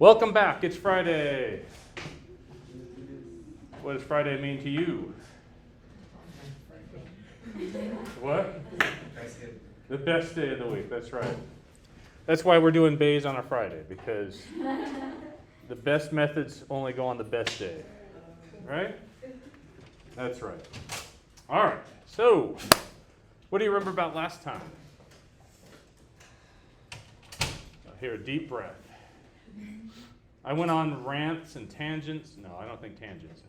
Welcome back. It's Friday. What does Friday mean to you? What? The best day of the week. That's right. That's why we're doing Bayes on a Friday, because the best methods only go on the best day. Right? That's right. All right. So, what do you remember about last time? Here, a deep breath. I went on rants and tangents. No, I don't think tangents.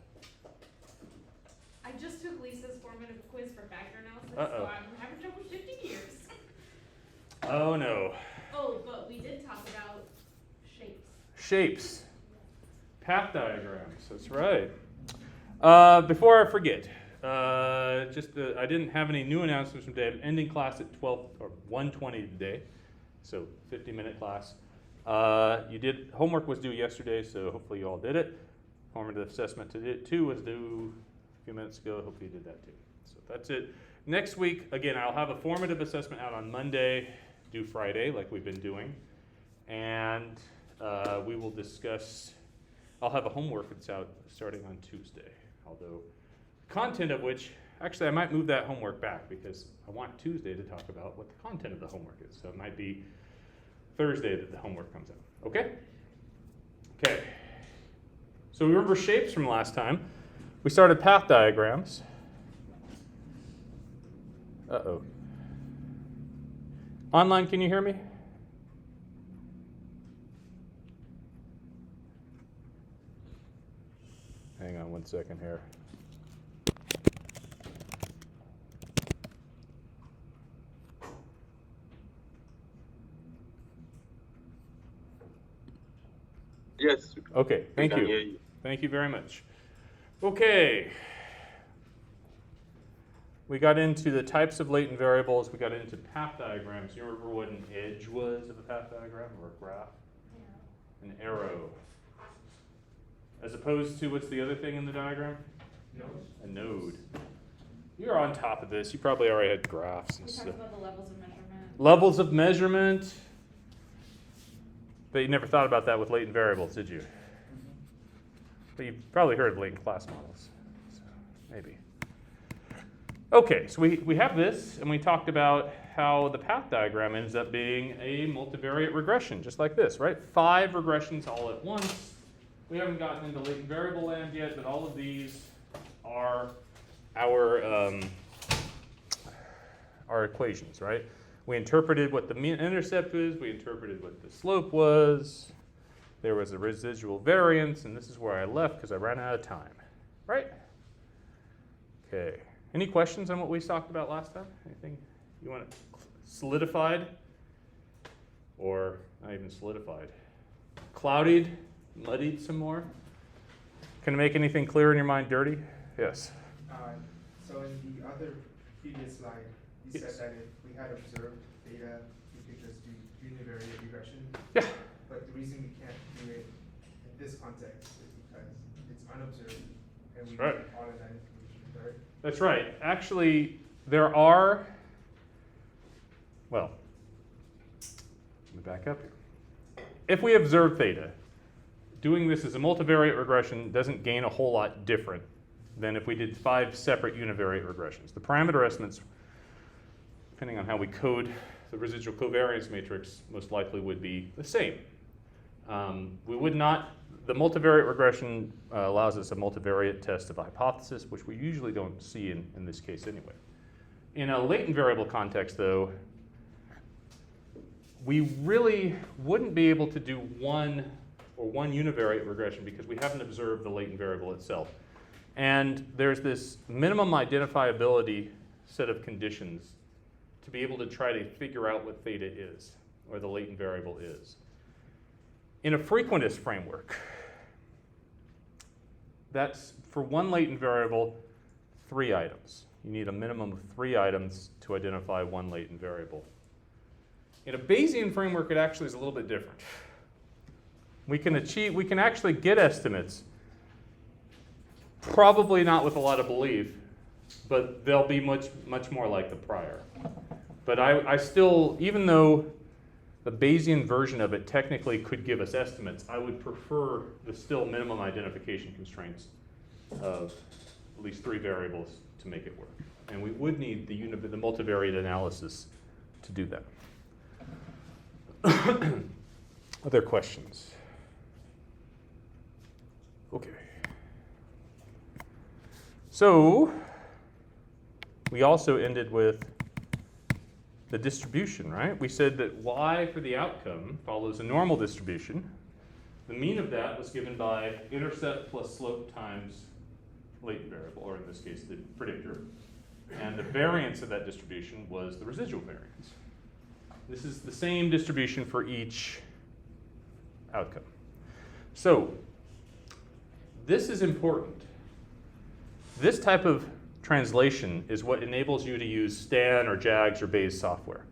I just took Lisa's formative quiz for factor analysis, Uh-oh. so I'm having trouble shifting gears. Oh, no. Oh, but we did talk about shapes. Shapes. Path diagrams. That's right. Before I forget, I didn't have any new announcements from today. I'm ending class at 1:20 today, so 50-minute class. Homework was due yesterday, so hopefully you all did it. Formative assessment two was due a few minutes ago. Hopefully you did that too. So that's it. Next week, again, I'll have a formative assessment out on Monday, due Friday, like we've been doing. And we will discuss, I'll have a homework that's out starting on Tuesday, although the content of which, actually I might move that homework back because I want Tuesday to talk about what the content of the homework is. So it might be Thursday that the homework comes out. Okay? Okay. So we remember shapes from last time. We started path diagrams. Uh-oh. Online, can you hear me? Hang on one second here. Yes. Okay, thank I can you. hear you. Thank you very much. Okay. We got into the types of latent variables. We got into path diagrams. You remember what an edge was of a path diagram or a graph? Yeah. An arrow. As opposed to, what's the other thing in the diagram? Node. A node. You're on top of this. You probably already had graphs and We stuff. talked about the levels of measurement. Levels of measurement. But you never thought about that with latent variables, did you? But you've probably heard of latent class models. So maybe. Okay, so we have this, and we talked about how the path diagram ends up being a multivariate regression, just like this, right? 5 regressions all at once. We haven't gotten into latent variable land yet, but all of these are our equations, right? We interpreted what the mean intercept was. We interpreted what the slope was. There was a residual variance, and this is where I left because I ran out of time, right? Okay. Any questions on what we talked about last time? Anything you want it solidified? Or not even solidified? Clouded? Muddied some more? Can I make anything clear in your mind dirty? Yes. So in the other previous slide, you Yes. said that if we had observed data, we could just do univariate regression. Yeah. But the reason we can't do it in this context is because it's unobserved, and we Right. need all of that information, right? That's right. Actually, there are, well, let me back up here. If we observe theta, doing this as a multivariate regression doesn't gain a whole lot different than if we did 5 separate univariate regressions. The parameter estimates, depending on how we code the residual covariance matrix, most likely would be the same. We would not, the multivariate regression allows us a multivariate test of hypothesis, which we usually don't see in this case anyway. In a latent variable context, though, we really wouldn't be able to do one univariate regression because we haven't observed the latent variable itself. And there's this minimum identifiability set of conditions to be able to try to figure out what theta is, or the latent variable is. In a frequentist framework, that's for one latent variable, 3 items. You need a minimum of 3 items to identify one latent variable. In a Bayesian framework, it actually is a little bit different. We can actually get estimates, probably not with a lot of belief, but they'll be much more like the prior. But I still, even though the Bayesian version of it technically could give us estimates. I would prefer the still minimum identification constraints of at least 3 variables to make it work. And we would need the multivariate analysis to do that. Other questions? Okay. So we also ended with the distribution, right? We said that y for the outcome follows a normal distribution. The mean of that was given by intercept plus slope times latent variable, or in this case, the predictor. And the variance of that distribution was the residual variance. This is the same distribution for each outcome. So this is important. This type of translation is what enables you to use Stan or JAGS or Bayes software.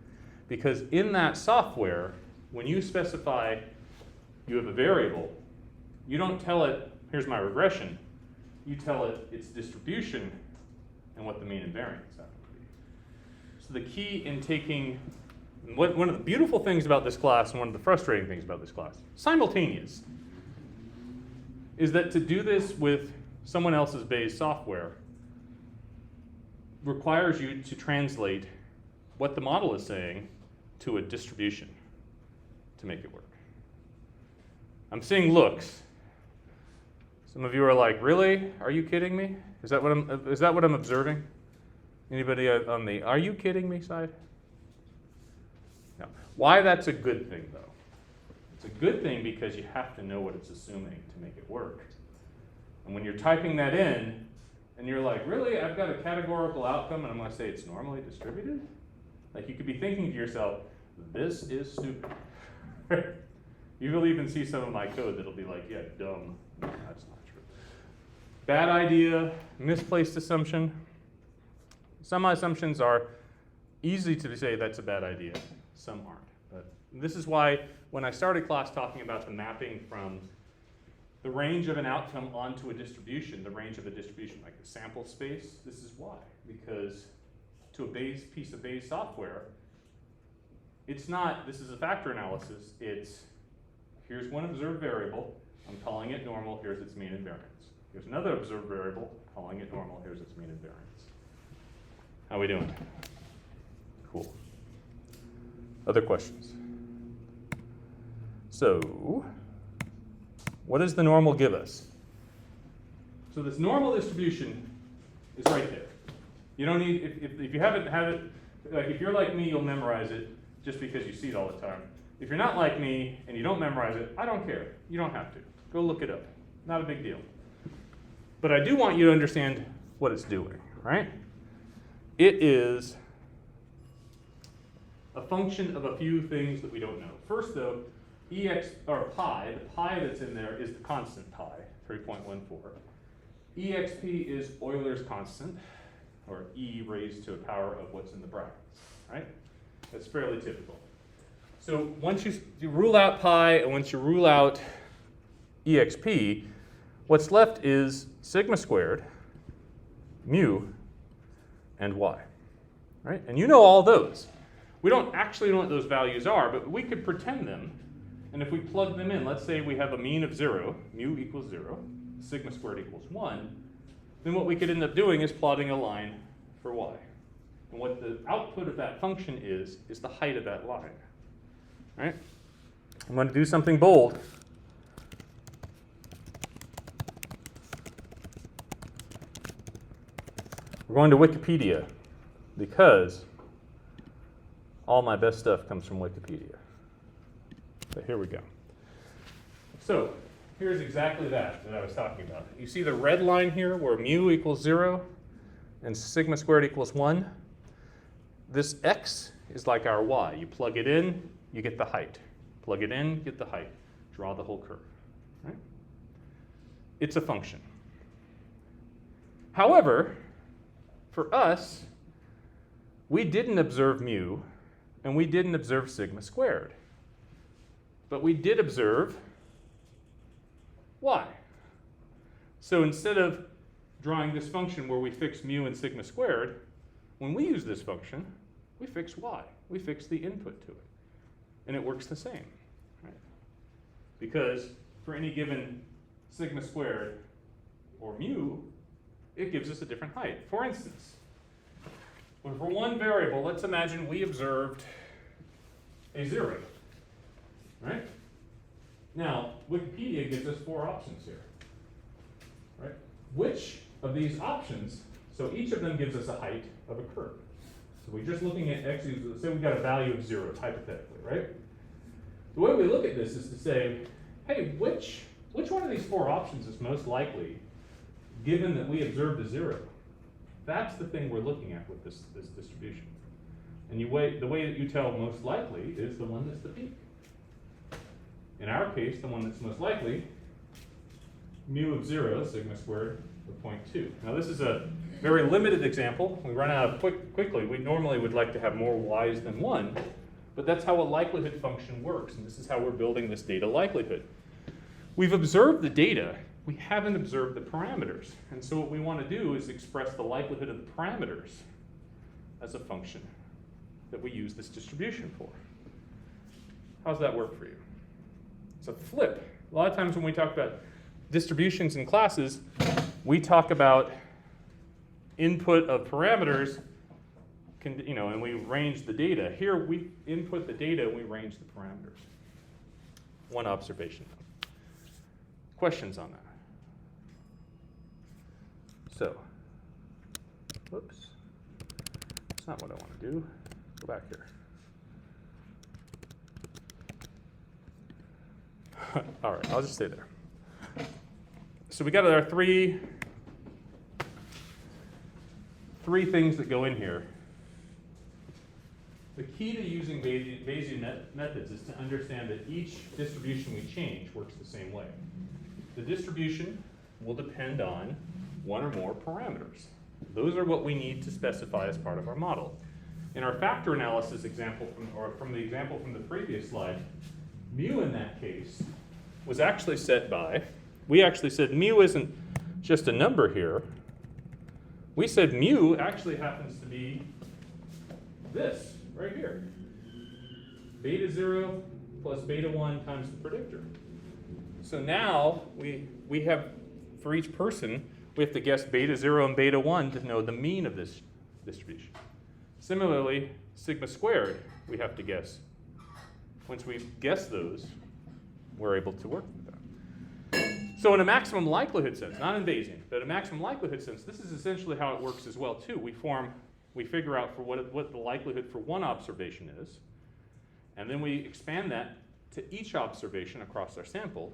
Because in that software, when you specify you have a variable, you don't tell it, here's my regression. You tell it its distribution and what the mean and variance happen to be. So the key in taking, one of the beautiful things about this class and one of the frustrating things about this class, simultaneous, is that to do this with someone else's Bayes software requires you to translate what the model is saying to a distribution to make it work. I'm seeing looks. Some of you are like, really? Are you kidding me? Is that what I'm observing? Anybody on the are you kidding me side? No. Why that's a good thing though? It's a good thing because you have to know what it's assuming to make it work. And when you're typing that in, and you're like, really, I've got a categorical outcome, and I'm going to say it's normally distributed? Like, you could be thinking to yourself, this is stupid. You will even see some of my code that'll be like, yeah, dumb. No, that's not true. Bad idea, misplaced assumption. Some assumptions are easy to say that's a bad idea. Some aren't. But this is why when I started class talking about the mapping from the range of an outcome onto a distribution, the range of a distribution, like a sample space, this is why. Because to a Bayes piece of Bayes software, it's not, this is a factor analysis, it's here's one observed variable, I'm calling it normal, here's its mean and variance. Here's another observed variable, calling it normal, here's its mean and variance. How are we doing? Cool. Other questions? So, what does the normal give us? So this normal distribution is right there. You don't need, if you haven't had it, like if you're like me, you'll memorize it just because you see it all the time. If you're not like me and you don't memorize it, I don't care. You don't have to. Go look it up. Not a big deal. But I do want you to understand what it's doing, right? It is a function of a few things that we don't know. First though, EX, or pi, the pi that's in there is the constant pi, 3.14. EXP is Euler's constant, or e raised to a power of what's in the brackets, right? That's fairly typical. So once you rule out pi, and once you rule out EXP, what's left is sigma squared, mu, and y, right? And you know all those. We don't actually know what those values are, but we could pretend them. And if we plug them in, let's say we have a mean of 0, mu equals 0, sigma squared equals 1, then what we could end up doing is plotting a line for y. And what the output of that function is the height of that line. Right? I'm going to do something bold. We're going to Wikipedia because all my best stuff comes from Wikipedia. So here we go. So here's exactly that I was talking about. You see the red line here where mu equals 0 and sigma squared equals 1? This x is like our y. You plug it in, you get the height. Plug it in, get the height. Draw the whole curve. Right? It's a function. However, for us, we didn't observe mu and we didn't observe sigma squared. But we did observe y. So instead of drawing this function where we fix mu and sigma squared, when we use this function, we fix y. We fix the input to it. and it works the same, right? Because for any given sigma squared or mu, it gives us a different height. For instance, for one variable, let's imagine we observed a 0, right? Now, Wikipedia gives us 4 options here, right? Which of these options, so each of them gives us a height of a curve. So we're just looking at x, say we got a value of 0, hypothetically, right? The way we look at this is to say, hey, which one of these 4 options is most likely, given that we observed a 0? That's the thing we're looking at with this distribution. And the way that you tell most likely is the one that's the peak. In our case, the one that's most likely, mu of 0, sigma squared of 0.2. Now this is a very limited example. We run out quickly. We normally would like to have more y's than 1, but that's how a likelihood function works, and this is how we're building this data likelihood. We've observed the data, we haven't observed the parameters. And so what we want to do is express the likelihood of the parameters as a function that we use this distribution for. How's that work for you? It's a flip. A lot of times when we talk about distributions in classes, we talk about input of parameters, and we range the data. Here we input the data and we range the parameters. One observation. Questions on that? So, whoops, that's not what I want to do. Go back here. All right, I'll just stay there. So we got our three things that go in here. The key to using Bayesian methods is to understand that each distribution we change works the same way. The distribution will depend on one or more parameters. Those are what we need to specify as part of our model. In our factor analysis example, from the example from the previous slide, mu in that case was actually set by, we actually said mu isn't just a number here. We said mu actually happens to be this right here. Beta 0 plus beta 1 times the predictor. So now we have, for each person, we have to guess beta 0 and beta 1 to know the mean of this distribution. Similarly, sigma squared, we have to guess. Once we guess those, we're able to work with that. So in a maximum likelihood sense, not in Bayesian, but in a maximum likelihood sense, this is essentially how it works as well too. We figure out for what the likelihood for one observation is, and then we expand that to each observation across our sample.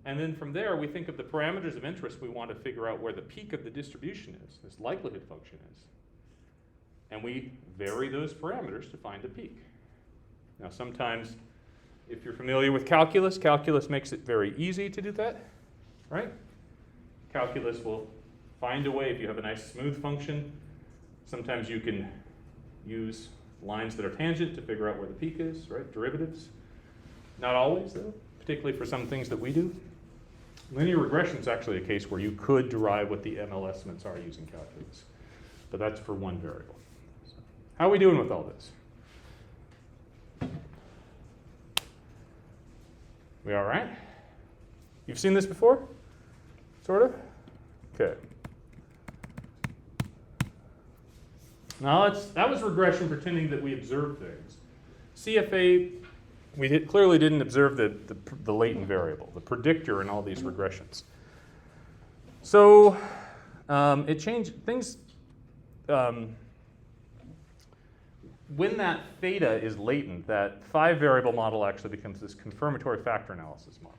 And then from there, we think of the parameters of interest we want to figure out where the peak of the distribution is, this likelihood function is. And we vary those parameters to find a peak. Now sometimes, if you're familiar with calculus, calculus makes it very easy to do that, right? Calculus will find a way, if you have a nice smooth function, sometimes you can use lines that are tangent to figure out where the peak is, right? Derivatives. Not always, though, particularly for some things that we do. Linear regression is actually a case where you could derive what the ML estimates are using calculus. But that's for one variable. So, how are we doing with all this? We all right? You've seen this before? Sort of? Okay. Now that was regression pretending that we observed things. CFA, we clearly didn't observe the latent variable, the predictor in all these regressions. So it changed things. When that theta is latent, that 5-variable model actually becomes this confirmatory factor analysis model.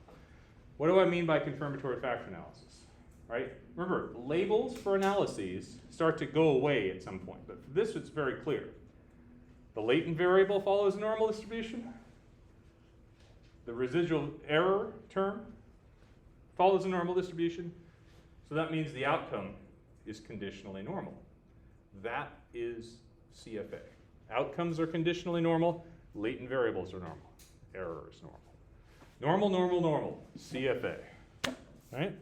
What do I mean by confirmatory factor analysis? Right? Remember, labels for analyses start to go away at some point, but for this it's very clear. The latent variable follows a normal distribution. The residual error term follows a normal distribution. So that means the outcome is conditionally normal. That is CFA. Outcomes are conditionally normal. Latent variables are normal. Error is normal. Normal, normal, normal. CFA. Right?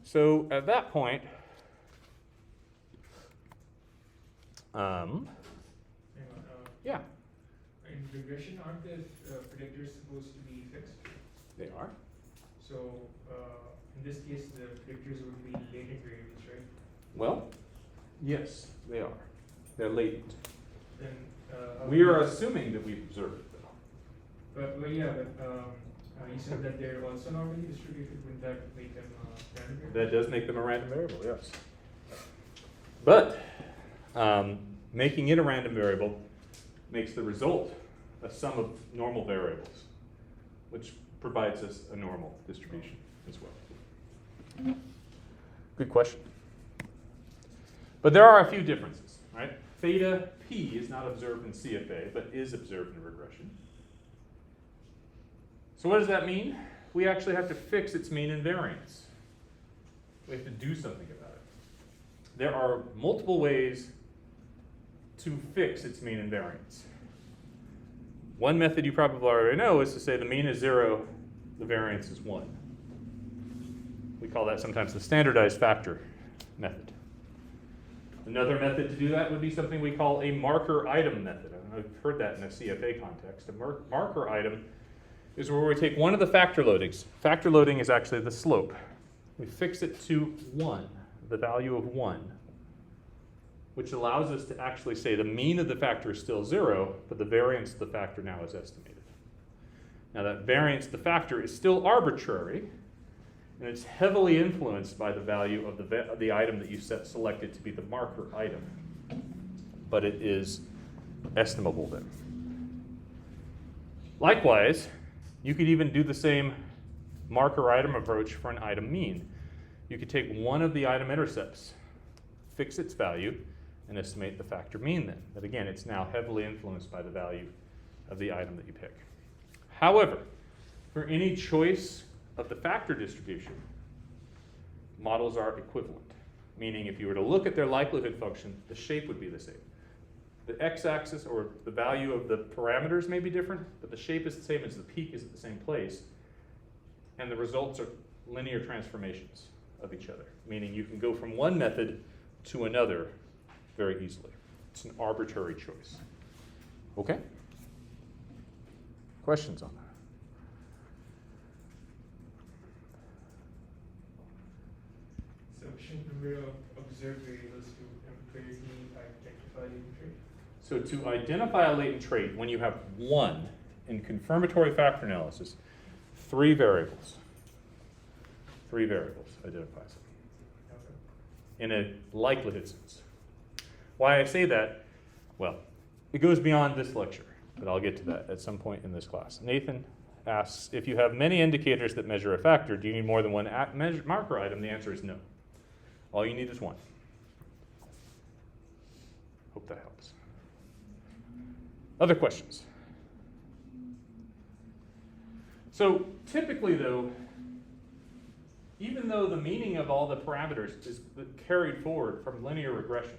So at that point, Hang on, yeah. are you in regression, aren't the predictors supposed to be fixed? They are. So in this case, the predictors would be latent variables, right? Well, yes, they are. They're latent. Then We are assuming that we've observed it, though. but you said that they're also normally distributed. Wouldn't that make them random variables? That does make them a random variable, yes. But making it a random variable makes the result a sum of normal variables, which provides us a normal distribution as well. Good question. But there are a few differences, right? Theta p is not observed in CFA, but is observed in regression. So what does that mean? We actually have to fix its mean and variance. We have to do something about it. There are multiple ways to fix its mean and variance. One method you probably already know is to say the mean is 0, the variance is 1. We call that sometimes the standardized factor method. Another method to do that would be something we call a marker item method. I've heard that in a CFA context. A marker item is where we take one of the factor loadings. Factor loading is actually the slope. We fix it to 1, the value of 1, which allows us to actually say the mean of the factor is still 0, but the variance of the factor now is estimated. Now that variance of the factor is still arbitrary, and it's heavily influenced by the value of the item that you selected to be the marker item. But it is estimable then. Likewise, you could even do the same marker item approach for an item mean. You could take one of the item intercepts, fix its value, and estimate the factor mean then. But again, it's now heavily influenced by the value of the item that you pick. However, for any choice of the factor distribution, models are equivalent. Meaning if you were to look at their likelihood function, the shape would be the same. The x-axis or the value of the parameters may be different, but the shape is the same as the peak is at the same place. And the results are linear transformations of each other. Meaning you can go from one method to another very easily. It's an arbitrary choice. Okay? Questions on that? So shouldn't remember to observe variables to empirically identify latent trait? So to identify a latent trait, when you have one in confirmatory factor analysis, 3 variables. 3 variables identifies it in a likelihood sense. Why I say that? Well, it goes beyond this lecture, but I'll get to that at some point in this class. Nathan asks, if you have many indicators that measure a factor, do you need more than one marker item? The answer is no. All you need is one. Hope that helps. Other questions? So typically though, even though the meaning of all the parameters is carried forward from linear regression,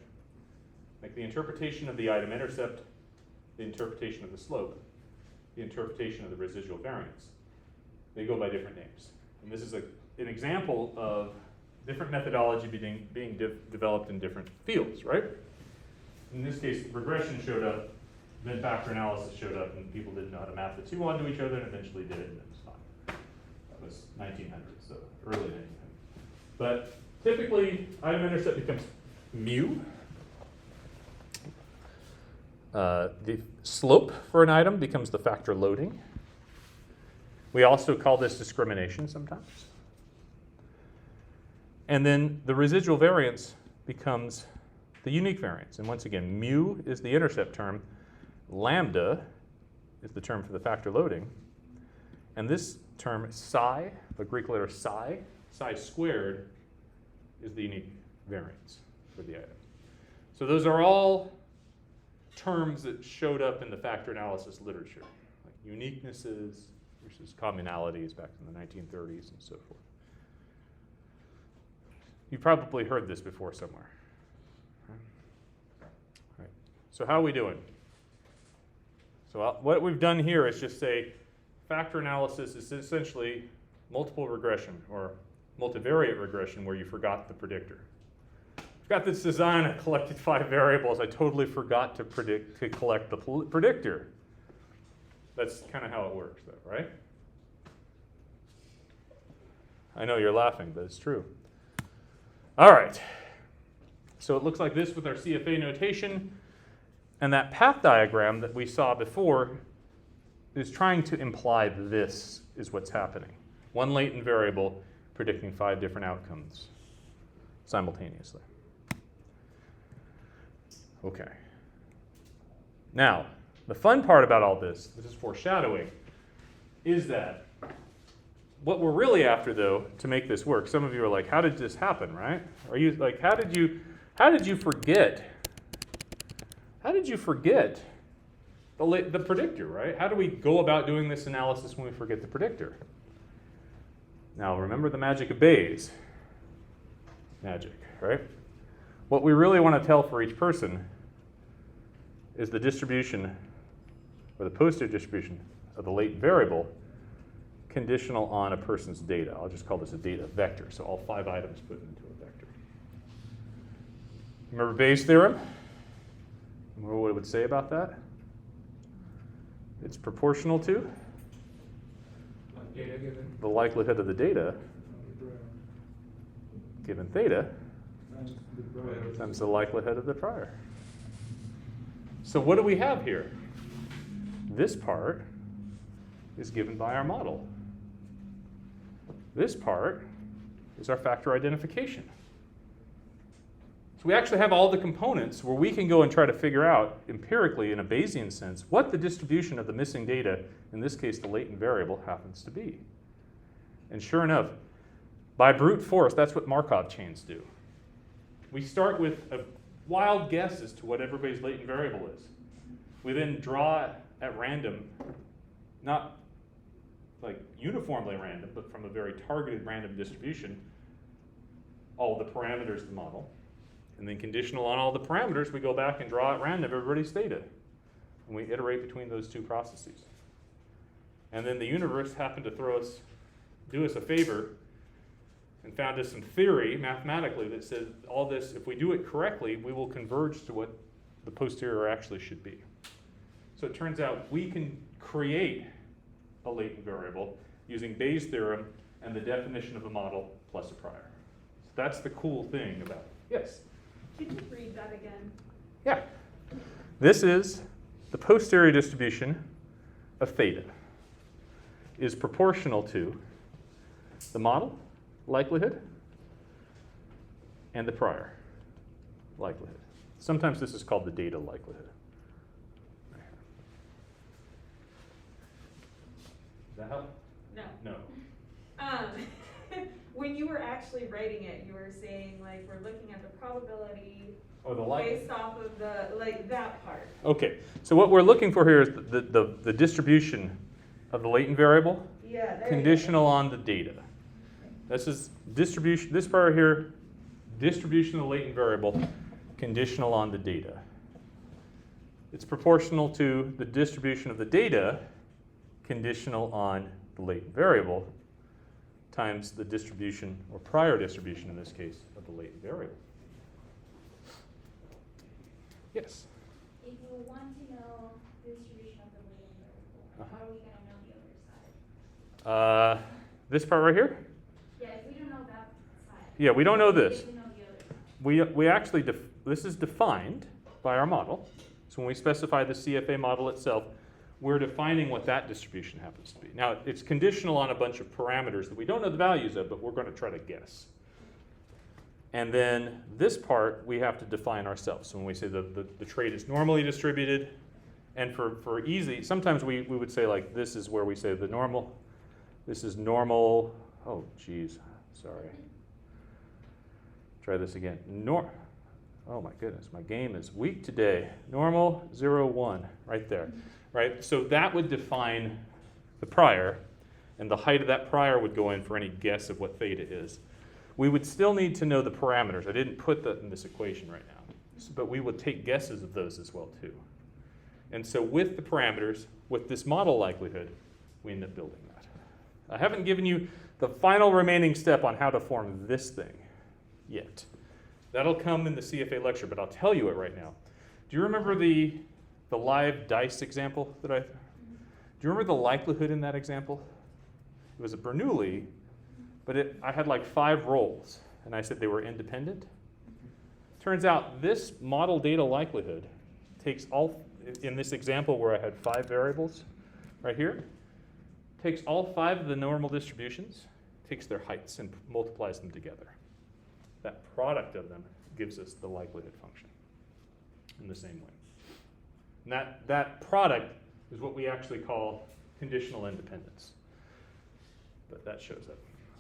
like the interpretation of the item intercept, the interpretation of the slope, the interpretation of the residual variance, they go by different names. And this is an example of different methodology being developed in different fields, right? In this case, regression showed up, then factor analysis showed up, and people didn't know how to map the two onto each other, and eventually did it, and it was fine. That was 1900s, so early 1900s. But typically, item intercept becomes mu. The slope for an item becomes the factor loading. We also call this discrimination sometimes. And then the residual variance becomes the unique variance. And once again, mu is the intercept term. Lambda is the term for the factor loading. And this term, psi, the Greek letter psi squared, is the unique variance for the item. So those are all terms that showed up in the factor analysis literature, like uniquenesses versus communalities back in the 1930s and so forth. You've probably heard this before somewhere. Right. So how are we doing? So what we've done here is just say factor analysis is essentially multiple regression or multivariate regression where you forgot the predictor. I've got this design, I collected 5 variables. I totally forgot to collect the predictor. That's kind of how it works, though, right? I know you're laughing, but it's true. All right. So it looks like this with our CFA notation. And that path diagram that we saw before is trying to imply this is what's happening. One latent variable predicting 5 different outcomes simultaneously. Okay. Now, the fun part about all this is foreshadowing, is that what we're really after, though, to make this work, some of you are like, how did this happen, right? Are you like, how did you forget? How did you forget the predictor, right? How do we go about doing this analysis when we forget the predictor? Now, remember the magic of Bayes. Magic, right? What we really want to tell for each person is the distribution, or the posterior distribution of the latent variable conditional on a person's data. I'll just call this a data vector, so all 5 items put into a vector. Remember Bayes' theorem? Remember what it would say about that? It's proportional to Data given. the likelihood of the data given theta times the likelihood of the prior. So what do we have here? This part is given by our model. This part is our factor identification. So we actually have all the components where we can go and try to figure out empirically in a Bayesian sense what the distribution of the missing data, in this case the latent variable, happens to be. And sure enough, by brute force, that's what Markov chains do. We start with a wild guess as to what everybody's latent variable is. We then draw at random, not like uniformly random, but from a very targeted random distribution, all the parameters of the model. And then conditional on all the parameters, we go back and draw at random everybody's theta. And we iterate between those 2 processes. And then the universe happened to do us a favor and found us some theory mathematically that said all this, if we do it correctly, we will converge to what the posterior actually should be. So it turns out we can create a latent variable using Bayes' theorem and the definition of a model plus a prior. So that's the cool thing about it. Yes? Could you read that again? Yeah. This is the posterior distribution of theta is proportional to the model likelihood and the prior likelihood. Sometimes this is called the data likelihood. Does that help? No. No. When you were actually writing it, you were saying like we're looking at the probability Oh, the based off of the that part. Okay, so what we're looking for here is the distribution of the latent variable Yeah. There conditional on the data. This is distribution, this part here, distribution of the latent variable conditional on the data. It's proportional to the distribution of the data conditional on the latent variable times the distribution, or prior distribution in this case, of the latent variable. Yes? If we want to know the distribution of the latent variable, how are we going to know the other side? This part right here? Yeah, if we don't know that side. Yeah, we don't know this. We know the other side. We actually, this is defined by our model. So when we specify the CFA model itself, we're defining what that distribution happens to be. Now, it's conditional on a bunch of parameters that we don't know the values of, but we're going to try to guess. And then this part, we have to define ourselves. So when we say the trait is normally distributed, and for easy, sometimes we would say like this is where we say the normal, this is normal, oh geez, sorry. Try this again. Oh my goodness, my game is weak today. Normal, 0, 1, right there. Right? So that would define the prior, and the height of that prior would go in for any guess of what theta is. We would still need to know the parameters. I didn't put that in this equation right now, but we would take guesses of those as well too. And so with the parameters, with this model likelihood, we end up building that. I haven't given you the final remaining step on how to form this thing yet. That'll come in the CFA lecture, but I'll tell you it right now. Do you remember the live dice example that you remember the likelihood in that example? It was a Bernoulli, but I had like 5 roles, and I said they were independent. Turns out this model data likelihood takes all, in this example where I had 5 variables right here, takes all 5 of the normal distributions, takes their heights and multiplies them together. That product of them gives us the likelihood function in the same way. And that product is what we actually call conditional independence. But that shows up.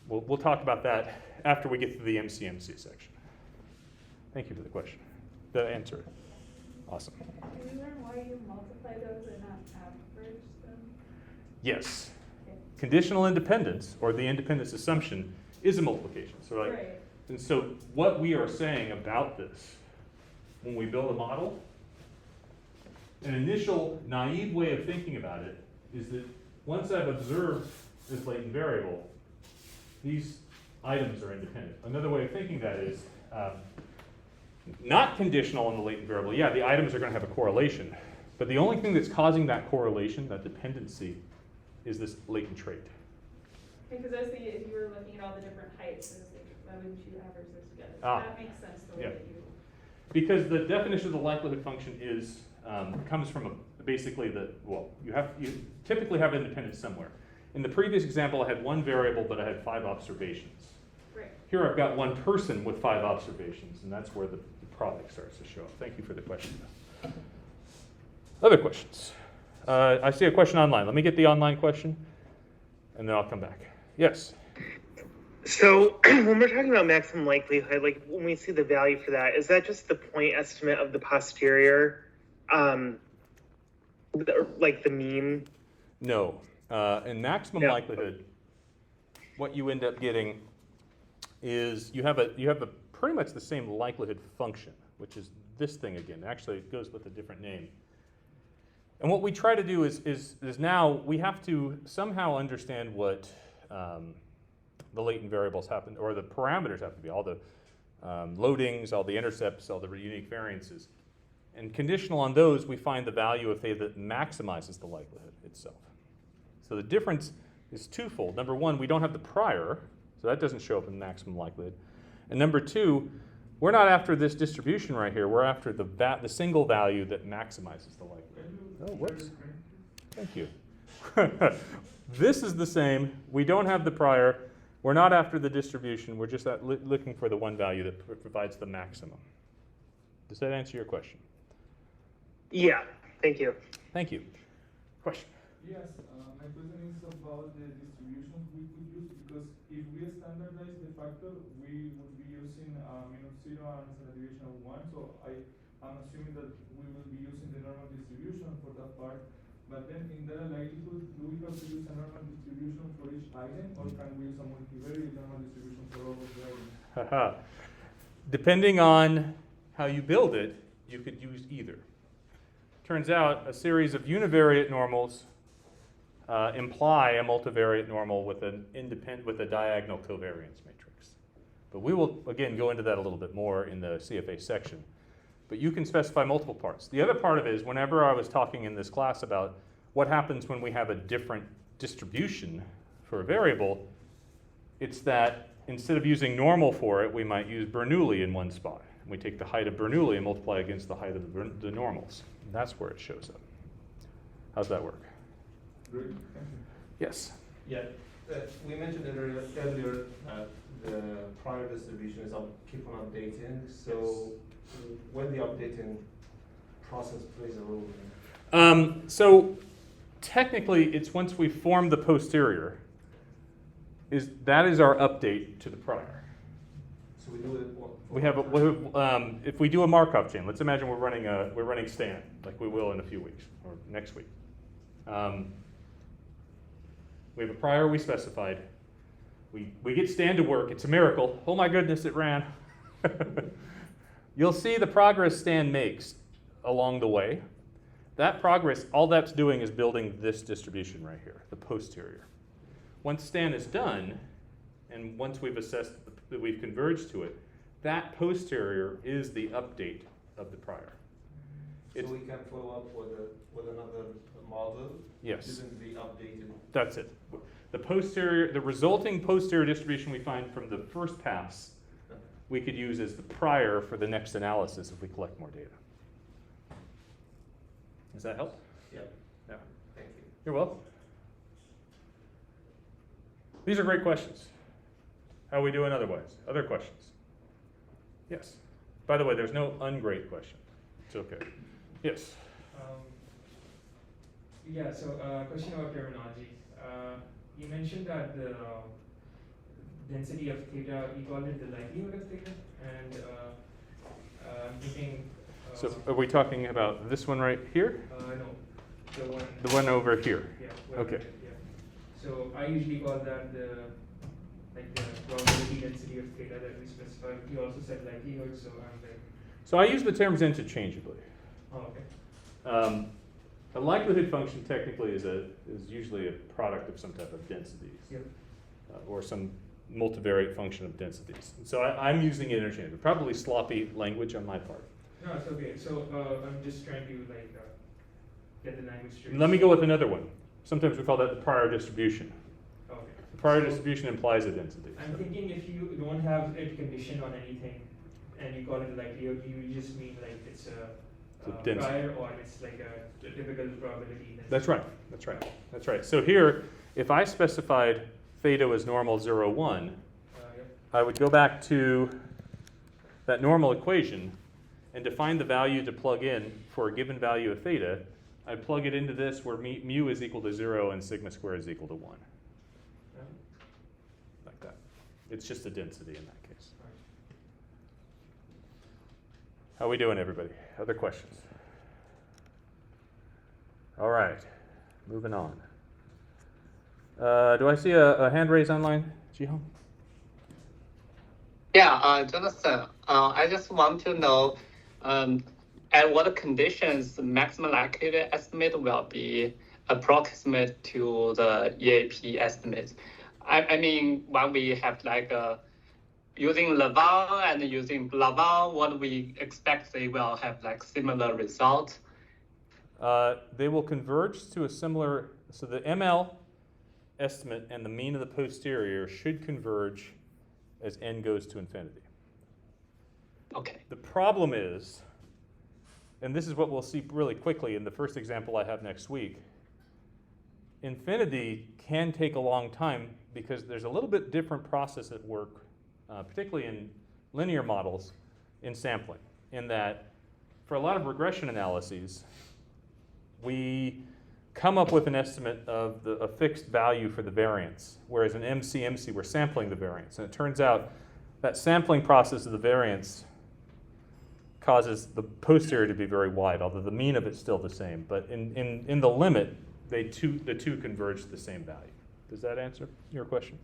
We'll talk about that after we get to the MCMC section. Thank you for the question. The answer. Awesome. Can we learn why you multiply those and not average them? Yes. Okay. Conditional independence, or the independence assumption, is a multiplication. So like, Right. and so what we are saying about this, when we build a model, an initial naive way of thinking about it is that once I've observed this latent variable, these items are independent. Another way of thinking that is not conditional on the latent variable. Yeah, the items are going to have a correlation, but the only thing that's causing that correlation, that dependency, is this latent trait. Because I was thinking if you were looking at all the different heights, it's like, why wouldn't you average those together? So Ah. that makes sense the way Yeah. that you. Because the definition of the likelihood function is comes from basically you typically have independence somewhere. In the previous example, I had 1 variable, but I had 5 observations. Right. Here I've got 1 person with 5 observations, and that's where the product starts to show up. Thank you for the question. Other questions? I see a question online. Let me get the online question, and then I'll come back. Yes? So when we're talking about maximum likelihood, like when we see the value for that, is that just the point estimate of the posterior, like the mean? No. In maximum Yeah. likelihood, what you end up getting is you have a pretty much the same likelihood function, which is this thing again. Actually, it goes with a different name. And what we try to do is now we have to somehow understand what the latent variables happen, or the parameters have to be, all the loadings, all the intercepts, all the unique variances. And conditional on those, we find the value of theta that maximizes the likelihood itself. So the difference is twofold. Number one, we don't have the prior, so that doesn't show up in maximum likelihood. And number two, we're not after this distribution right here. We're after the single value that maximizes the likelihood. Oh, whoops. Thank you. This is the same. We don't have the prior. We're not after the distribution. We're just looking for the one value that provides the maximum. Does that answer your question? Yeah, thank you. Thank you. Question? Yes, my question is about the distributions we could use, because if we standardize the factor, we would be using minus 0 and standard deviation of 1. So I'm assuming that we will be using the normal distribution for that part. But then in that likelihood, do we have to use a normal distribution for each item, or can we use a multivariate normal distribution for all of the items? Depending on how you build it, you could use either. Turns out a series of univariate normals imply a multivariate normal with a diagonal covariance matrix. But we will, again, go into that a little bit more in the CFA section. But you can specify multiple parts. The other part of it is whenever I was talking in this class about what happens when we have a different distribution for a variable, it's that instead of using normal for it, we might use Bernoulli in one spot. We take the height of Bernoulli and multiply against the height of the normals. And that's where it shows up. How's that work? Great, thank you. Yes? Yeah, we mentioned earlier that the prior distribution is keep on updating. So when the updating process plays a role. So technically, it's once we form the posterior, that is our update to the prior. So we do it. If we do a Markov chain, let's imagine we're running Stan, like we will in a few weeks or next week. We have a prior we specified. We get Stan to work. It's a miracle. Oh my goodness, it ran. You'll see the progress Stan makes along the way. That progress, all that's doing is building this distribution right here, the posterior. Once Stan is done, and once we've assessed that we've converged to it, that posterior is the update of the prior. So It's- we can follow up with another model Yes. using the updated. That's it. The resulting posterior distribution we find from the first pass, we could use as the prior for the next analysis if we collect more data. Does that help? Yep. Yeah. Thank you. You're welcome. These are great questions. How are we doing otherwise? Other questions? Yes. By the way, there's no ungreat question. It's okay. Yes. Yeah, so question about terminology. You mentioned that the density of theta, you called it the likelihood of theta, and I'm thinking. So are we talking about this one right here? No, the one. The one over here? Yeah. Okay. Yeah. So I usually call that the probability density of theta that we specified. You also said likelihood, so I'm like. So I use the terms interchangeably. Oh, okay. A likelihood function technically is usually a product of some type of densities, Yep. or some multivariate function of densities. And so I'm using it interchangeably. Probably sloppy language on my part. No, it's okay. So I'm just trying to get the language straight. Let me go with another one. Sometimes we call that the prior distribution. Okay. The prior So distribution implies a density. I'm thinking if you don't have a condition on anything and you call it likelihood, you just mean like it's a density. prior or it's like a typical probability. That's right. That's right. That's right. So here, if I specified theta as normal 0, 1, Yeah. I would go back to that normal equation and define the value to plug in for a given value of theta. I'd plug it into this where mu is equal to 0 and sigma squared is equal to 1. Like that. It's just a density in that case. How are we doing, everybody? Other questions? All right, moving on. Do I see a hand raise online, Jihong? Yeah, Jonathan, I just want to know at what conditions the maximum likelihood estimate will be approximate to the EAP estimate. I mean, when we have using Laval and using Laval, what we expect they will have similar results. They will converge to a similar, so the ML estimate and the mean of the posterior should converge as n goes to infinity. Okay. The problem is, and this is what we'll see really quickly in the first example I have next week, infinity can take a long time because there's a little bit different process at work, particularly in linear models in sampling, in that for a lot of regression analyses, we come up with an estimate of a fixed value for the variance, whereas in MCMC we're sampling the variance. And it turns out that sampling process of the variance causes the posterior to be very wide, although the mean of it's still the same. But in the limit, the two converge to the same value. Does that answer your question?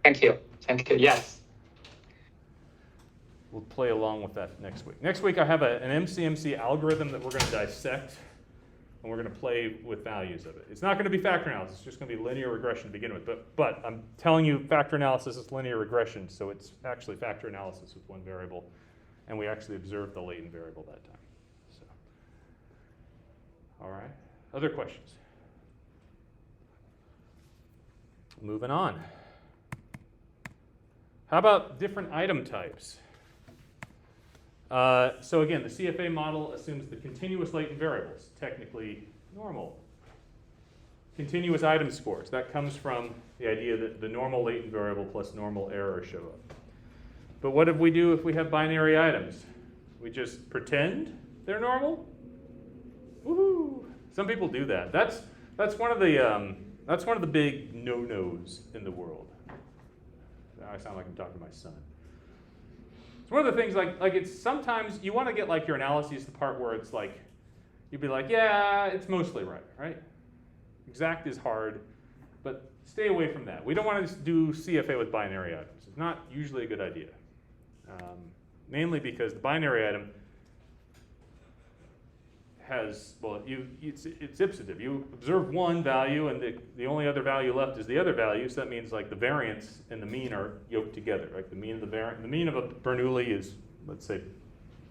Thank you. Thank you. Yes. We'll play along with that next week. Next week I have an MCMC algorithm that we're going to dissect, and we're going to play with values of it. It's not going to be factor analysis, it's just going to be linear regression to begin with. But I'm telling you, factor analysis is linear regression, so it's actually factor analysis with one variable, and we actually observed the latent variable that time. So, all right. Other questions? Moving on. How about different item types? So again, the CFA model assumes the continuous latent variables, technically normal. Continuous item scores, that comes from the idea that the normal latent variable plus normal error show up. But what if we do if we have binary items? We just pretend they're normal? Woohoo! Some people do that. That's one of the big no-nos in the world. I sound like I'm talking to my son. It's one of the things like it's sometimes you want to get your analyses to the part where it's you'd be yeah, it's mostly right? Exact is hard, but stay away from that. We don't want to do CFA with binary items. It's not usually a good idea. Mainly because the binary item has, it's ipsative. You observe one value and the only other value left is the other value, so that means the variance and the mean are yoked together. The mean of a Bernoulli is, let's say,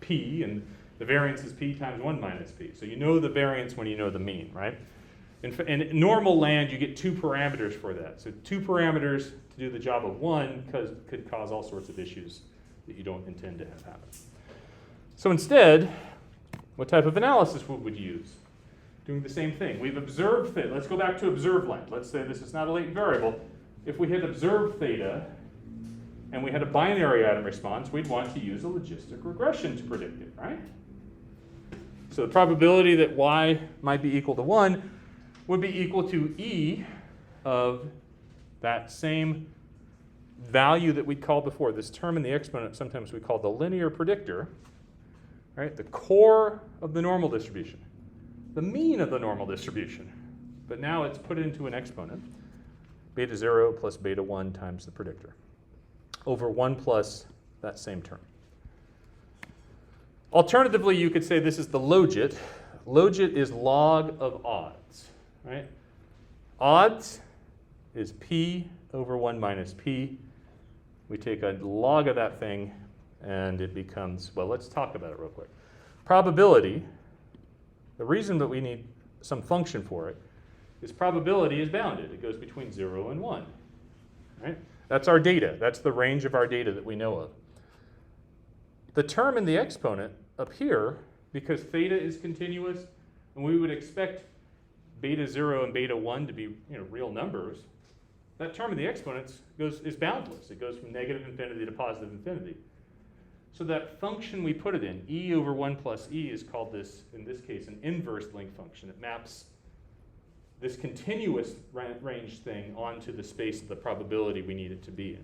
P, and The variance is p times 1 minus p. So you know the variance when you know the mean, right? In normal land, you get 2 parameters for that. So 2 parameters to do the job of 1 could cause all sorts of issues that you don't intend to have happen. So instead, what type of analysis would we use? Doing the same thing. We've observed theta. Let's go back to observed length. Let's say this is not a latent variable. If we had observed theta and we had a binary item response, we'd want to use a logistic regression to predict it, right? So the probability that y might be equal to 1 would be equal to e of that same value that we called before. This term in the exponent sometimes we call the linear predictor, right? The core of the normal distribution, the mean of the normal distribution. But now it's put into an exponent, beta 0 plus beta 1 times the predictor, over 1 plus that same term. Alternatively, you could say this is the logit. Logit is log of odds, right? Odds is p over 1 minus p. We take a log of that thing, and it becomes, well, let's talk about it real quick. Probability, the reason that we need some function for it is probability is bounded. It goes between 0 and 1, right? That's our data. That's the range of our data that we know of. The term in the exponent up here, because theta is continuous, and we would expect beta 0 and beta 1 to be real numbers, that term in the exponents is boundless. It goes from negative infinity to positive infinity. So that function we put it in, e over 1 plus e, is called this, in this case, an inverse link function. It maps this continuous range thing onto the space of the probability we need it to be in.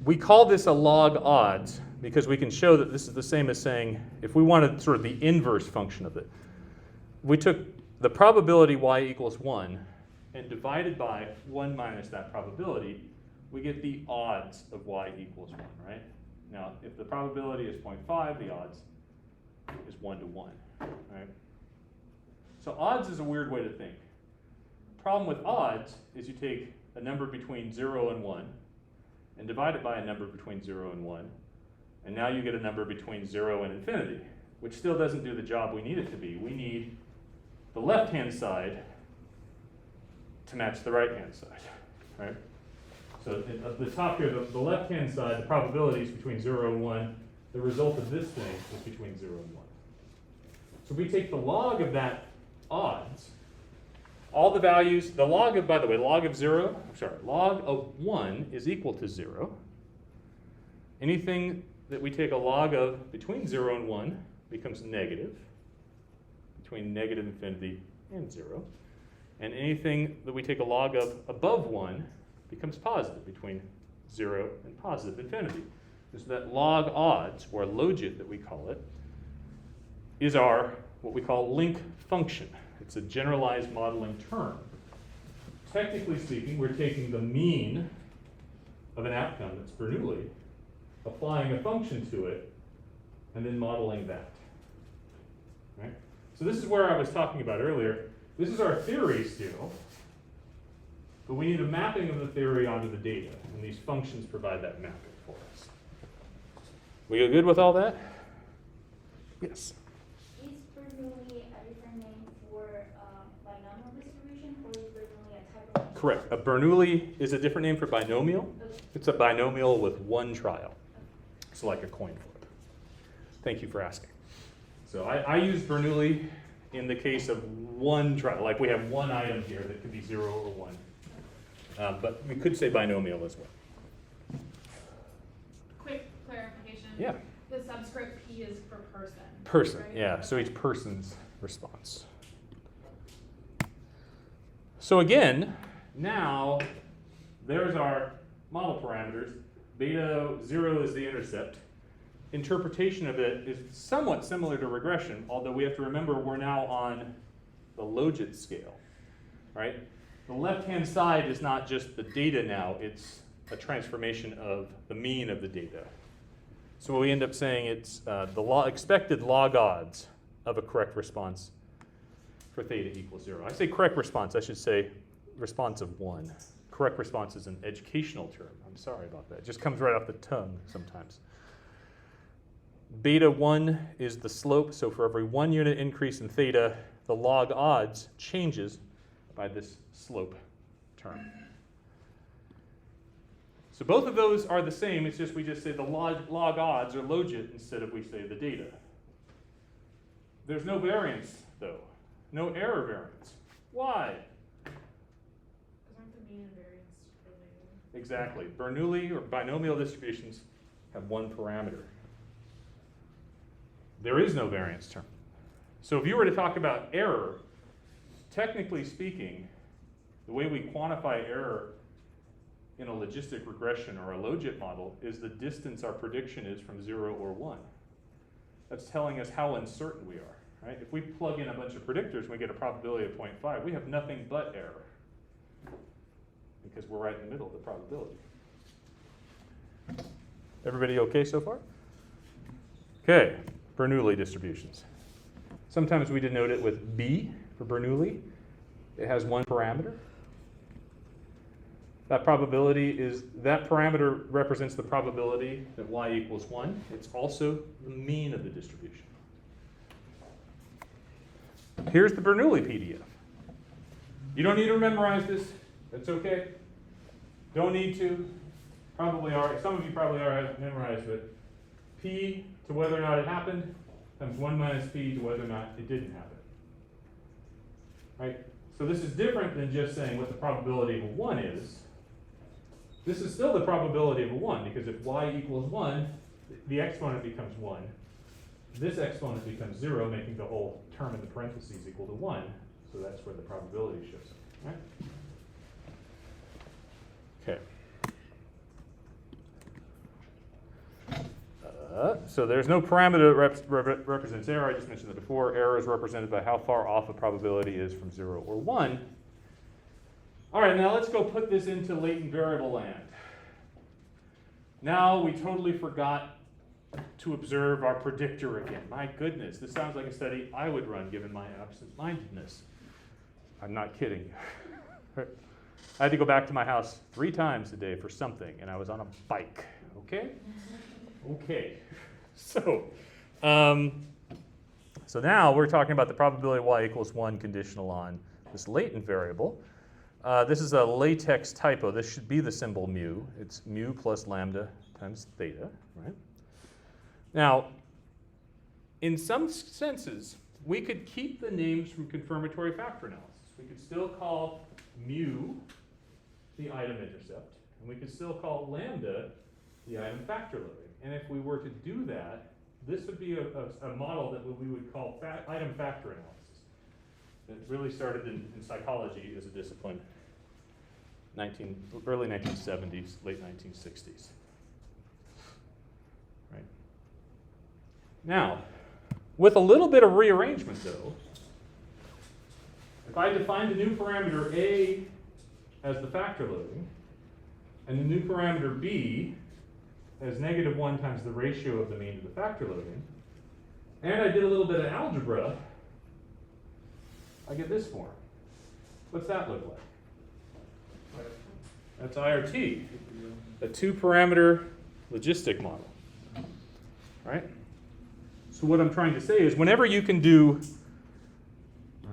We call this a log odds because we can show that this is the same as saying, if we wanted sort of the inverse function of it, we took the probability y equals 1 and divided by 1 minus that probability, we get the odds of y equals 1, right? Now, if the probability is 0.5, the odds is 1 to 1, right? So odds is a weird way to think. The problem with odds is you take a number between 0 and 1 and divide it by a number between 0 and 1, and now you get a number between 0 and infinity, which still doesn't do the job we need it to be. We need the left-hand side to match the right-hand side, right? So at the top here, the left-hand side, the probability is between 0 and 1. The result of this thing is between 0 and 1. So we take the log of that odds, all the values, the log of, by the way, log of 1 is equal to 0. Anything that we take a log of between 0 and 1 becomes negative, between negative infinity and 0. And anything that we take a log of above 1 becomes positive, between 0 and positive infinity. So that log odds, or logit that we call it, is our, what we call, link function. It's a generalized modeling term. Technically speaking, we're taking the mean of an outcome that's Bernoulli, applying a function to it, and then modeling that. Right? So this is where I was talking about earlier. This is our theory still, but we need a mapping of the theory onto the data, and these functions provide that mapping for us. We good with all that? Yes. Is Bernoulli a different name for binomial distribution, or is Bernoulli a type of? Correct. A Bernoulli is a different name for binomial. Okay. It's a binomial with one trial. It's like a coin flip. Thank you for asking. So I use Bernoulli in the case of one trial. Like we have one item here that could be 0 or 1. But we could say binomial as well. Quick clarification. Yeah. The subscript P is for person. Person, right? yeah. So each person's response. So again, now there's our model parameters. Beta 0 is the intercept. Interpretation of it is somewhat similar to regression, although we have to remember we're now on the logit scale, right? The left-hand side is not just the data now, it's a transformation of the mean of the data. So we end up saying it's the expected log odds of a correct response for theta equals 0. I say correct response, I should say response of 1. Correct response is an educational term. I'm sorry about that. It just comes right off the tongue sometimes. Beta 1 is the slope, so for every 1 unit increase in theta, the log odds changes by this slope term. So both of those are the same, it's just we just say the log odds are logit instead of we say the data. There's no variance, though. No error variance. Why? Because aren't the mean and variance related? Exactly. Bernoulli or binomial distributions have one parameter. There is no variance term. So if you were to talk about error, technically speaking, the way we quantify error in a logistic regression or a logit model is the distance our prediction is from 0 or 1. That's telling us how uncertain we are, right? If we plug in a bunch of predictors and we get a probability of 0.5, we have nothing but error because we're right in the middle of the probability. Everybody okay so far? Okay, Bernoulli distributions. Sometimes we denote it with B for Bernoulli. It has one parameter. That parameter represents the probability that y equals 1. It's also the mean of the distribution. Here's the Bernoulli PDF. You don't need to memorize this. That's okay. Don't need to. Probably are. Some of you probably already have memorized it. P to whether or not it happened times 1 minus p to whether or not it didn't happen. Right? So this is different than just saying what the probability of a 1 is. This is still the probability of a 1, because if y equals 1, the exponent becomes 1. This exponent becomes 0, making the whole term in the parentheses equal to 1. So that's where the probability shows up. Right? Okay. So there's no parameter that represents error. I just mentioned that before. Error is represented by how far off a probability is from 0 or 1. All right, now let's go put this into latent variable land. Now we totally forgot to observe our predictor again. My goodness, this sounds like a study I would run given my absent-mindedness. I'm not kidding. I had to go back to my house 3 times a day for something, and I was on a bike, okay? Okay, so now we're talking about the probability y equals 1 conditional on this latent variable. This is a latex typo. This should be the symbol mu. It's mu plus lambda times theta, right? Now, in some senses, we could keep the names from confirmatory factor analysis. We could still call mu the item intercept, and we could still call lambda the item factor loading. And if we were to do that, this would be a model that we would call item factor analysis. It really started in psychology as a discipline, early 1970s, late 1960s. Right. Now, with a little bit of rearrangement, though, if I defined a new parameter A as the factor loading, and the new parameter B as -1 times the ratio of the mean to the factor loading, and I did a little bit of algebra, I get this form. What's that look like? That's IRT, a 2-parameter logistic model. Right? So what I'm trying to say is whenever you can do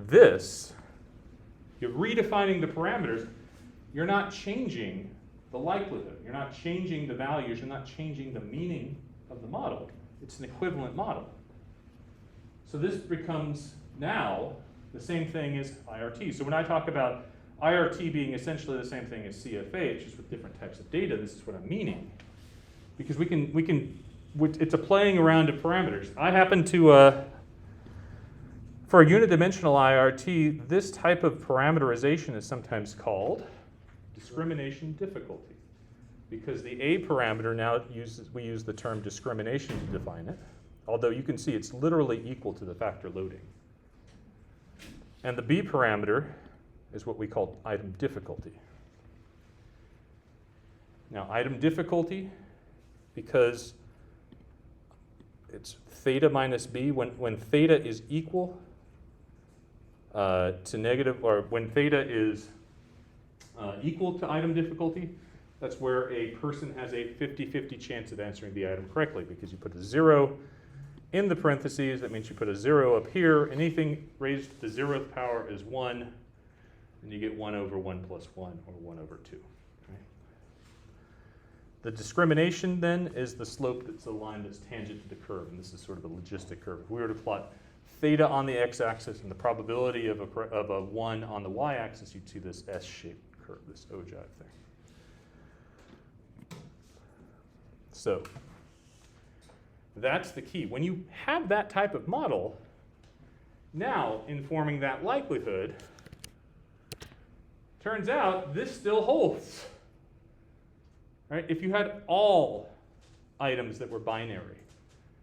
this, you're redefining the parameters, you're not changing the likelihood. You're not changing the values. You're not changing the meaning of the model. It's an equivalent model. So this becomes now the same thing as IRT. So when I talk about IRT being essentially the same thing as CFA, it's just with different types of data, this is what I'm meaning. Because it's a playing around of parameters. I happen to, for a unidimensional IRT, this type of parameterization is sometimes called discrimination difficulty, because the A parameter now we use the term discrimination to define it, although you can see it's literally equal to the factor loading. And the B parameter is what we call item difficulty. Now, item difficulty, because it's theta minus B, when theta is equal to negative, or when theta is equal to item difficulty, that's where a person has a 50-50 chance of answering the item correctly, because you put a 0 in the parentheses, that means you put a 0 up here. Anything raised to the 0th power is 1, and you get 1 over 1 plus 1, or 1 over 2. Right? The discrimination then is the slope that's a line that's tangent to the curve, and this is sort of a logistic curve. If we were to plot theta on the x-axis and the probability of a 1 on the y-axis, you'd see this S-shaped curve, this ogive thing. So that's the key. When you have that type of model, now informing that likelihood, turns out this still holds. Right? If you had all items that were binary,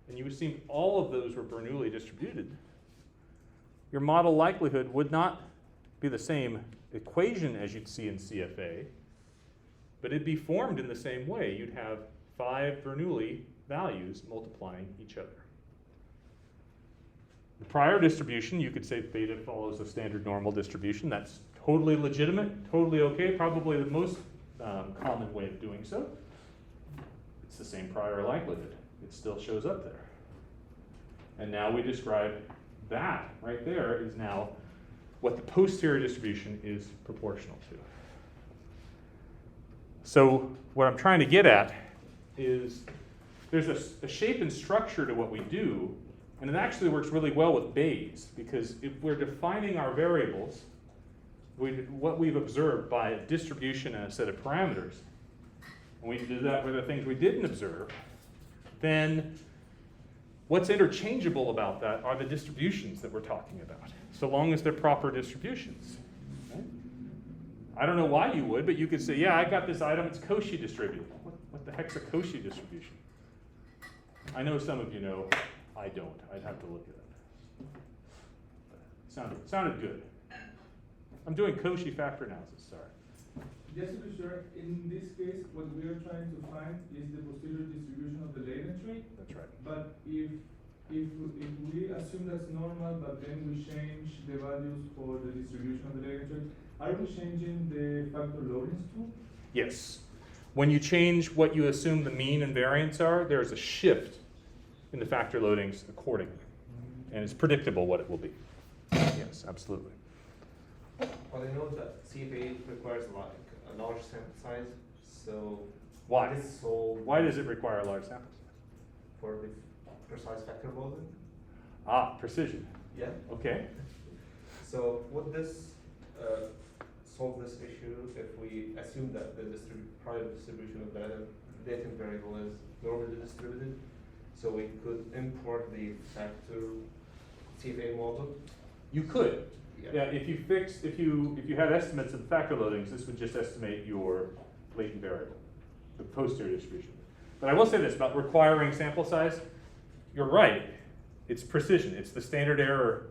and you assumed all of those were Bernoulli distributed, your model likelihood would not be the same equation as you'd see in CFA, but it'd be formed in the same way. You'd have 5 Bernoulli values multiplying each other. The prior distribution, you could say theta follows a standard normal distribution. That's totally legitimate, totally okay, probably the most common way of doing so. It's the same prior likelihood. It still shows up there. And now we describe that right there is now what the posterior distribution is proportional to. So what I'm trying to get at is there's a shape and structure to what we do, and it actually works really well with Bayes, because if we're defining our variables, what we've observed by a distribution and a set of parameters, and we do that with the things we didn't observe, then what's interchangeable about that are the distributions that we're talking about, so long as they're proper distributions. Right? I don't know why you would, but you could say, yeah, I got this item, it's Cauchy distributed. What the heck's a Cauchy distribution? I know some of you know, I don't. I'd have to look at it. Sounded good. I'm doing Cauchy factor analysis, sorry. Just to be sure, in this case, what we are trying to find is the posterior distribution of the latent trait. That's right. But if we assume that's normal, but then we change the values for the distribution of the latent trait, are we changing the factor loadings too? Yes. When you change what you assume the mean and variance are, there's a shift in the factor loadings accordingly. And it's predictable what it will be. Yes, absolutely. Well, I know that CFA requires a large sample size, so Why? it is solved Why does it require a large sample size? for the precise factor modeling. Precision. Yeah. Okay. So would this solve this issue if we assume that the prior distribution of the latent variable is normally distributed? So we could import the factor CFA model? You could. Yeah, if you had estimates of factor loadings, this would just estimate your latent variable, the posterior distribution. But I will say this about requiring sample size. You're right. It's precision. It's the standard error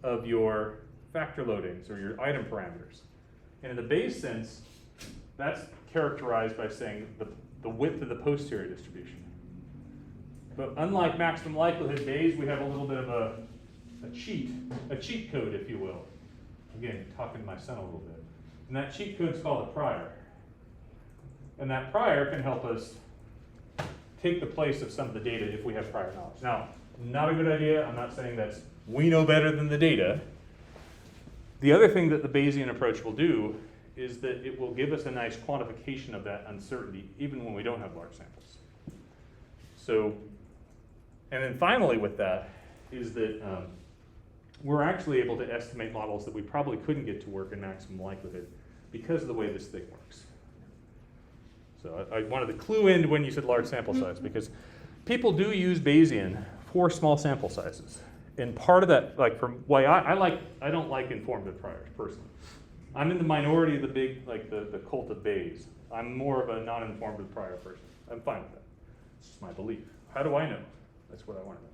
of your factor loadings or your item parameters. And in the Bayes sense, that's characterized by saying the width of the posterior distribution. But unlike maximum likelihood Bayes, we have a little bit of a cheat code, if you will. Again, talking to my son a little bit. And that cheat code is called a prior. And that prior can help us take the place of some of the data if we have prior knowledge. Now, not a good idea. I'm not saying that we know better than the data. The other thing that the Bayesian approach will do is that it will give us a nice quantification of that uncertainty, even when we don't have large samples. So, and then finally with that is that we're actually able to estimate models that we probably couldn't get to work in maximum likelihood because of the way this thing works. So I wanted to clue in when you said large sample size, because people do use Bayesian for small sample sizes. And part of that, like from why I don't like informative priors personally. I'm in the minority of the big, like the cult of Bayes. I'm more of a non-informative prior person. I'm fine with that. It's just my belief. How do I know? That's what I want to know.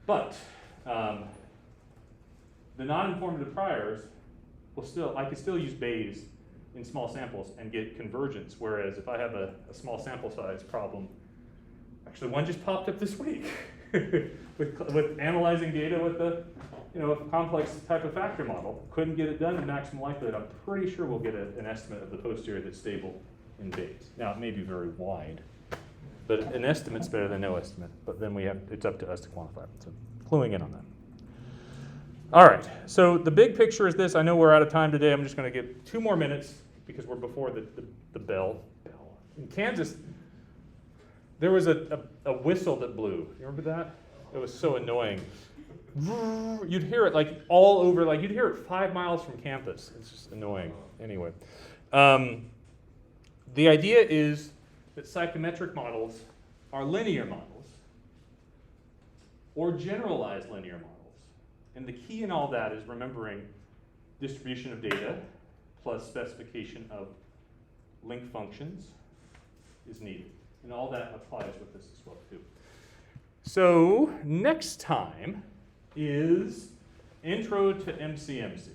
But the non-informative priors I could still use Bayes in small samples and get convergence. Whereas if I have a small sample size problem, actually one just popped up this week with analyzing data with a complex type of factor model. Couldn't get it done in maximum likelihood. I'm pretty sure we'll get an estimate of the posterior that's stable in Bayes. Now it may be very wide, But an estimate's better than no estimate. But then it's up to us to quantify it. So cluing in on that. All right, so the big picture is this. I know we're out of time today. I'm just going to give 2 more minutes because we're before the bell. In Kansas, there was a whistle that blew. You remember that? It was so annoying. You'd hear it like all over, like you'd hear it 5 miles from campus. It's just annoying. Anyway, the idea is that psychometric models are linear models or generalized linear models. And the key in all that is remembering distribution of data plus specification of link functions is needed. And all that applies with this as well too. So next time is Intro to MCMC.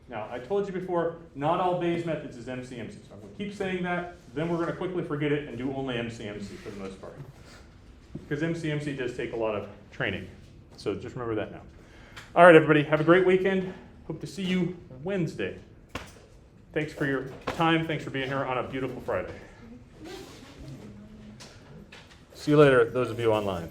Now, I told you before, not all Bayes methods is MCMC. So I'm going to keep saying that, then we're going to quickly forget it and do only MCMC for the most part. Because MCMC does take a lot of training. So just remember that now. All right, everybody, have a great weekend. Hope to see you Wednesday. Thanks for your time. Thanks for being here on a beautiful Friday. See you later, those of you online.